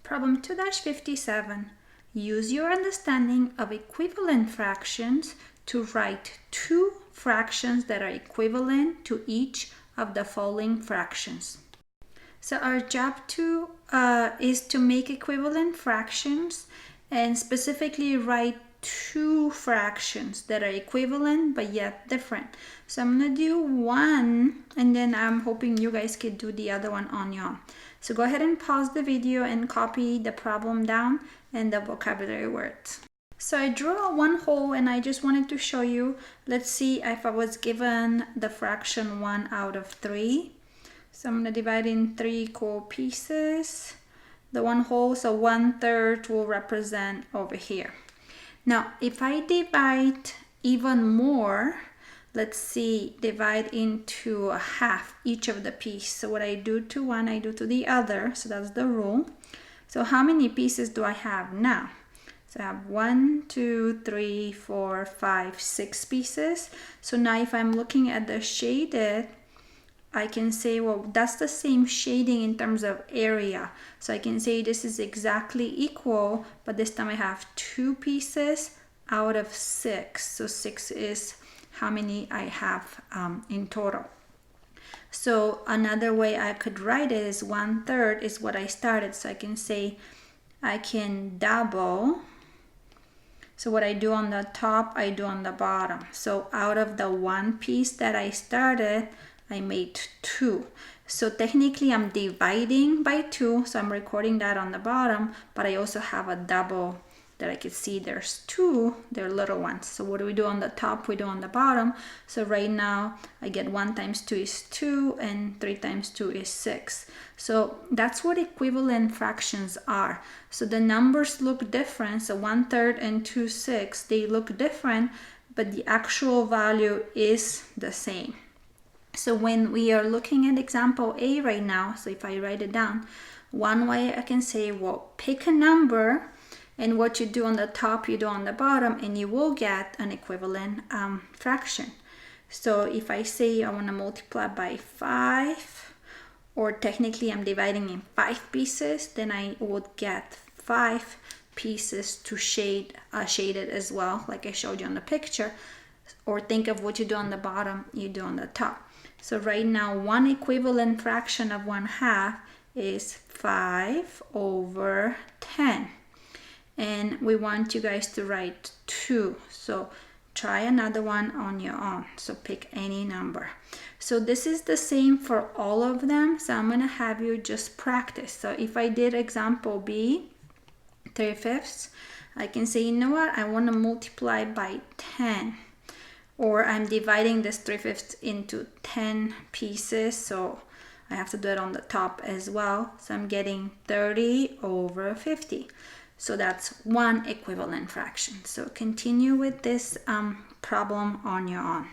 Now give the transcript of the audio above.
Problem 2-57. Use your understanding of equivalent fractions to write two fractions that are equivalent to each of the following fractions. So our job is to make equivalent fractions and specifically write two fractions that are equivalent but yet different. So I'm going to do one and then I'm hoping you guys could do the other one on your own. So go ahead and pause the video and copy the problem down and the vocabulary words. So I drew a one whole and I just wanted to show you, let's see if I was given the fraction 1 out of 3. So I'm going to divide in 3 equal pieces. The one whole, so 1/3 will represent over here. Now, if I divide even more, let's see, divide into a half each of the piece. So what I do to one, I do to the other. So that's the rule. So how many pieces do I have now? So I have 1, 2, 3, 4, 5, 6 pieces. So now if I'm looking at the shaded, I can say, well, that's the same shading in terms of area. So I can say this is exactly equal, but this time I have 2 pieces out of 6. So 6 is how many I have in total. So another way I could write it is 1/3 is what I started. So I can say I can double. So what I do on the top, I do on the bottom. So out of the 1 piece that I started, I made 2. So technically I'm dividing by 2, so I'm recording that on the bottom, but I also have a double that I can see there's 2, they're little ones. So what do we do on the top? We do on the bottom. So right now I get 1 times 2 is 2 and 3 times 2 is 6. So that's what equivalent fractions are. So the numbers look different. So 1/3 and 2/6, they look different, but the actual value is the same. So when we are looking at example A right now, so if I write it down, one way I can say, well, pick a number and what you do on the top, you do on the bottom, and you will get an equivalent fraction. So if I say I want to multiply by 5, or technically I'm dividing in 5 pieces, then I would get 5 pieces to shade it as well, like I showed you on the picture. Or think of what you do on the bottom, you do on the top. So right now, one equivalent fraction of 1/2 is 5/10. And we want you guys to write 2. So try another one on your own. So pick any number. So this is the same for all of them. So I'm going to have you just practice. So if I did example B, 3/5, I can say, you know what? I want to multiply by 10. Or I'm dividing this 3/5 into 10 pieces, so I have to do it on the top as well. So I'm getting 30/50. So that's one equivalent fraction. So continue with this problem on your own.